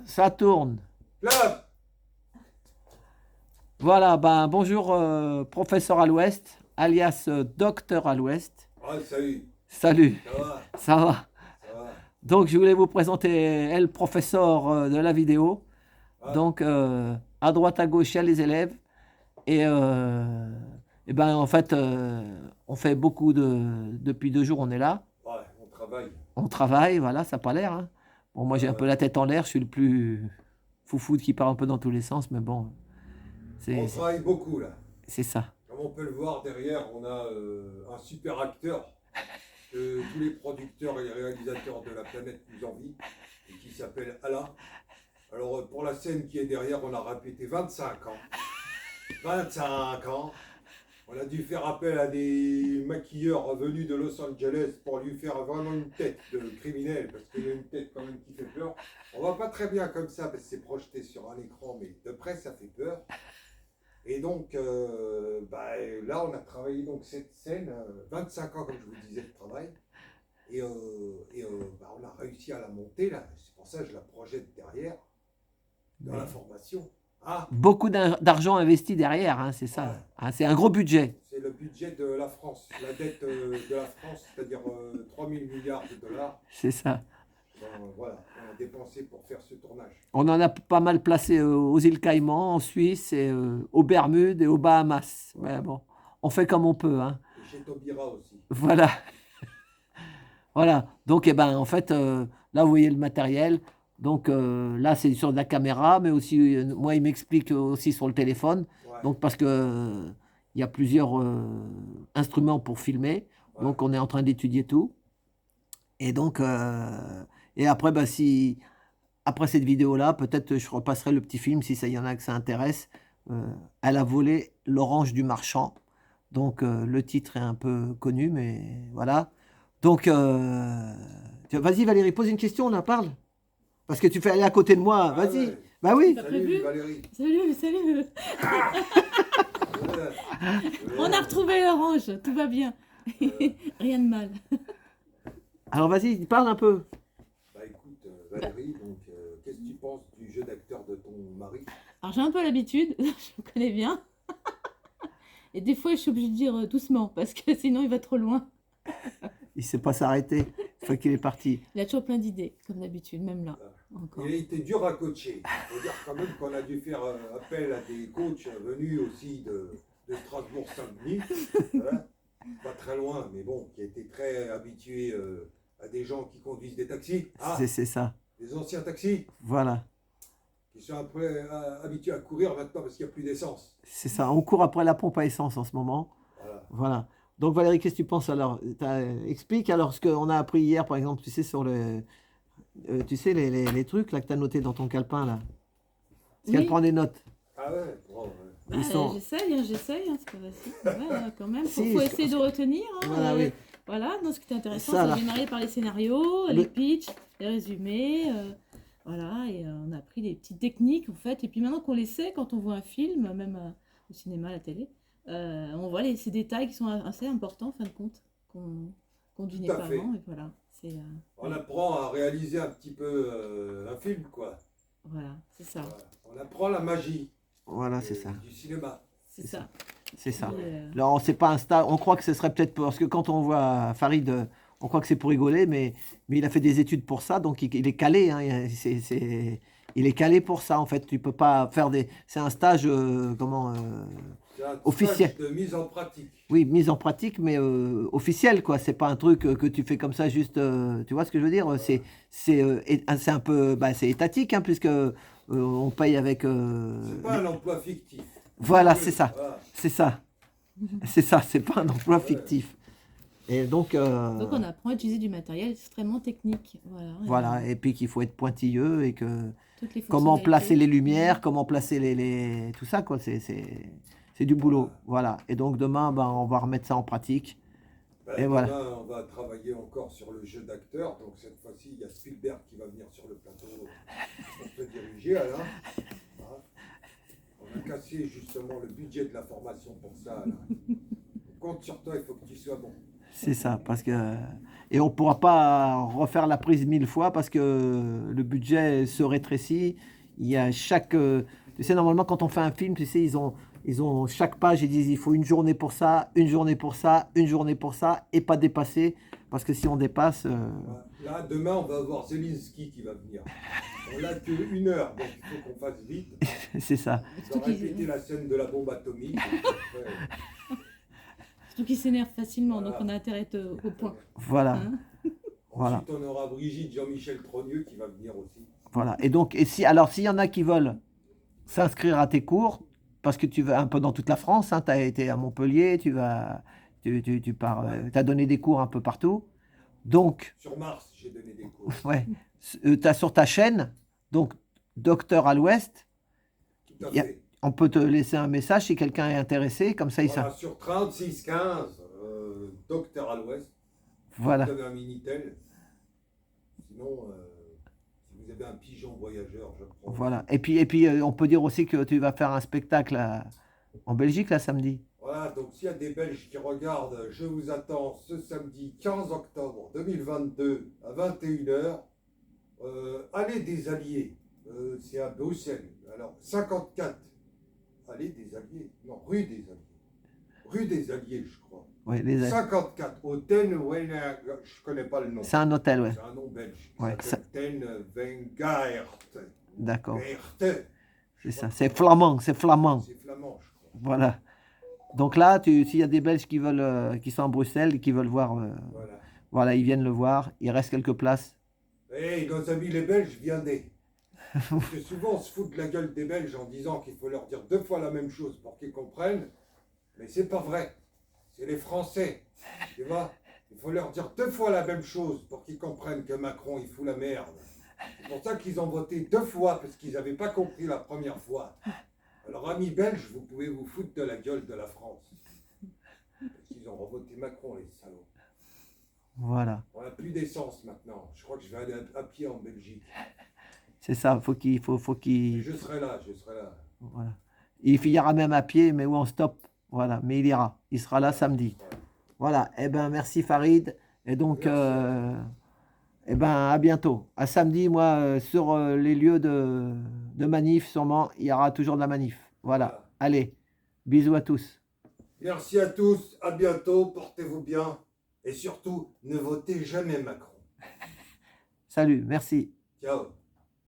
Ça tourne. Clap. Voilà, ben bonjour professeur à l'Ouest, alias docteur à l'Ouest. Ah, salut. Salut, Ça va? ça va. Ça va? Donc je voulais vous présenter El Professeur de la vidéo. Ah, Donc à droite à gauche il y a les élèves et ben en fait on fait beaucoup depuis 2 jours on est là, ouais, on travaille. on travaille, voilà, ça n'a pas l'air, hein. Bon moi j'ai un peu Ouais. la tête en l'air, je suis le plus foufou qui part un peu dans tous les sens, mais bon c'est On c'est travaille beaucoup là. c'est ça. Comme on peut le voir derrière, on a un super acteur que tous les producteurs et les réalisateurs de la planète nous envient et qui s'appelle Alain. Alors pour la scène qui est derrière, on a répété 25 ans. 25 ans. On a dû faire appel à des maquilleurs venus de Los Angeles pour lui faire vraiment une tête de criminel, parce qu'il a une tête quand même qui fait peur. On voit pas très bien comme ça, parce que c'est projeté sur un écran, mais de près ça fait peur. Et donc, là, on a travaillé donc cette scène, 25 ans, comme je vous le disais, de travail. On a réussi à la monter, là. C'est pour ça que je la projette derrière, dans la formation. Ah, Beaucoup d'argent investi derrière, hein, c'est ça. ouais. Hein, c'est un gros budget, C'est le budget de la France, la dette de la France, c'est-à-dire 3 000 milliards de dollars. c'est ça. Voilà, on a dépensé pour faire ce tournage. On en a pas mal placé aux îles Caïmans, en Suisse, et aux Bermudes et aux Bahamas. Voilà. Mais bon, on fait comme on peut, hein. Et chez Taubira aussi. Voilà, voilà. Donc, eh ben, en fait, là, vous voyez le matériel. Donc, là, c'est sur de la caméra, mais aussi, moi, il m'explique aussi sur le téléphone. Ouais, Donc, parce que il y a plusieurs instruments pour filmer. ouais. Donc, on est en train d'étudier tout. Et donc, et après, bah, si après cette vidéo-là, peut-être je repasserai le petit film si ça y en a que ça intéresse. Elle a volé l'orange du marchand. Donc le titre est un peu connu, mais voilà. Donc vas-y Valérie, pose une question là, parle. Parce que tu fais aller à côté de moi. Ah Vas-y. ouais. Bah oui. Pas Salut prévu. Valérie. Salut, salut. Ouais, On a retrouvé l'orange, tout va bien. Rien de mal. Alors vas-y, parle un peu. Bah écoute, Valérie, donc qu'est-ce que tu penses du jeu d'acteur de ton mari? Alors j'ai un peu l'habitude, je le connais bien. Et des fois je suis obligée de dire doucement parce que sinon il va trop loin. Il sait pas s'arrêter. Une fois qu'il est parti. Il a toujours plein d'idées, comme d'habitude, même là. Encore. Il a été dur à coacher. Il faut dire quand même qu'on a dû faire appel à des coachs venus aussi de Strasbourg-Saint-Denis. Voilà. Pas très loin, mais bon, qui étaient très habitués à des gens qui conduisent des taxis. Ah, C'est ça. des anciens taxis Voilà. qui sont après habitués à courir maintenant parce qu'il n'y a plus d'essence. C'est ça. On court après la pompe à essence en ce moment. Voilà. Voilà. Donc Valérie, qu'est-ce que tu penses alors? Explique alors ce qu'on a appris hier, par exemple, tu sais, sur tu sais, les trucs là que tu as notés dans ton calepin là. Parce qu'elle Oui. prend des notes. Ah ouais, bon, ouais. Bah, Ils sont- j'essaye, hein, c'est pas facile. Ouais, quand même, Si, faut je essayer de retenir. Hein, Voilà, oui. Voilà, donc ce qui est intéressant, Ça, ça là. a démarré par les scénarios, Le- les pitchs, les résumés. Voilà, et on a appris des petites techniques en fait. Et puis maintenant qu'on les sait, quand on voit un film, même au cinéma, à la télé, on voit ces détails qui sont assez importants en fin de compte, qu'on devinait à pas fait. avant. Et voilà, c'est On apprend à réaliser un petit peu un film, quoi. voilà, c'est ça, Voilà. On apprend la magie Voilà, c'est ça. du cinéma. c'est c'est ça. C'est ça. Puis, Alors, c'est pas un stage. On croit que ce serait peut-être parce que quand on voit Farid, on croit que c'est pour rigoler, mais il a fait des études pour ça, donc il est calé, hein. Il est calé pour ça, en fait. Tu peux pas faire des. C'est un stage, C'est un Officiel. stage de mise en pratique. oui, mise en pratique, mais officiel, quoi. C'est pas un truc que tu fais comme ça, juste. Tu vois ce que je veux dire? C'est un peu. Bah, c'est étatique, hein, puisque on paye avec. C'est pas un emploi fictif. Voilà, c'est ça. Voilà. C'est ça. C'est ça, c'est pas un emploi Ouais. fictif. Et donc, donc on apprend à utiliser du matériel extrêmement technique. voilà, et puis qu'il faut être pointilleux et que Toutes les comment placer les fonctionnalités. lumières, comment placer tout ça, quoi. C'est du boulot. Voilà. Et donc demain, ben, on va remettre ça en pratique. Ben, Et voilà. demain, on va travailler encore sur le jeu d'acteur. Donc cette fois-ci, il y a Spielberg qui va venir sur le plateau pour te diriger, Alain. Hein. On a cassé justement le budget de la formation pour ça, Alain. On compte sur toi, il faut que tu sois bon. C'est ça, parce que et on pourra pas refaire la prise 1000 fois parce que le budget se rétrécit. Il y a tu sais, normalement, quand on fait un film, tu sais, ils ont chaque page, ils disent il faut une journée pour ça, une journée pour ça, une journée pour ça, et pas dépasser, parce que si on dépasse, Là, demain, on va avoir Zelensky qui va venir. On n'a qu'une heure, donc il faut qu'on fasse vite. c'est ça. On va répéter la scène de la bombe atomique. Et puis après, Surtout qu'ils s'énervent facilement, donc Voilà. on a intérêt à être au point. Voilà, Hein. Voilà. Ensuite, on aura Brigitte Jean-Michel Trogneux qui va venir aussi. voilà. Et donc, alors, s'il y en a qui veulent s'inscrire à tes cours, parce que tu vas un peu dans toute la France, tu as été à Montpellier, tu pars, tu as donné des cours un peu partout. Donc, Sur Mars, j'ai donné des cours. ouais, tu as sur ta chaîne, donc Docteur à l'Ouest, Tout à y a- fait. on peut te laisser un message si quelqu'un est intéressé, comme ça il Voilà, sait. sur 3615, Docteur à l'Ouest. Voilà, Vous avez un Minitel. Sinon, si vous avez un pigeon voyageur, je prends. voilà. Et puis on peut dire aussi que tu vas faire un spectacle en Belgique là samedi. Voilà, donc s'il y a des Belges qui regardent, je vous attends ce samedi 15 octobre 2022 à 21h. Allée des Alliés, c'est à Bruxelles. Alors, 54. Allée des Alliés. Non, rue des Alliés. Rue des Alliés, je crois. Ouais, 54. Au Ten Wenger, je connais pas le nom. c'est un hôtel, ouais. C'est un nom belge. Ouais, Ça s'appelle Ten Wengaert. D'accord. Weert. C'est ça. C'est flamand, c'est flamand. C'est flamand, je crois. Voilà. Donc là, s'il y a des Belges qui veulent, qui sont à Bruxelles et qui veulent voir, Voilà. voilà, ils viennent le voir. Il reste quelques places. Hey, nos amis les Belges, viendez. Parce que souvent, on se fout de la gueule des Belges en disant qu'il faut leur dire 2 fois la même chose pour qu'ils comprennent. Mais c'est pas vrai. C'est les Français. Tu vois? Il faut leur dire 2 fois la même chose pour qu'ils comprennent que Macron, il fout la merde. C'est pour ça qu'ils ont voté 2 fois, parce qu'ils n'avaient pas compris la première fois. Alors, amis belges, vous pouvez vous foutre de la gueule de la France. Parce qu'ils ont revoté Macron, les salauds. Voilà. On n'a plus d'essence maintenant. Je crois que je vais aller à pied en Belgique. C'est ça. Faut Et qu'il. je serai là, je serai là. Voilà. Il ira même à pied, mais où on stop. Voilà. Mais il ira. Il sera là samedi. Voilà. Eh ben, merci Farid. Et donc, Merci. eh ben, à bientôt. À samedi, moi, sur les lieux de manif, sûrement, il y aura toujours de la manif. Voilà. Voilà. Allez. Bisous à tous. Merci à tous, à bientôt, portez-vous bien. Et surtout, ne votez jamais Macron. Salut. Merci. Ciao.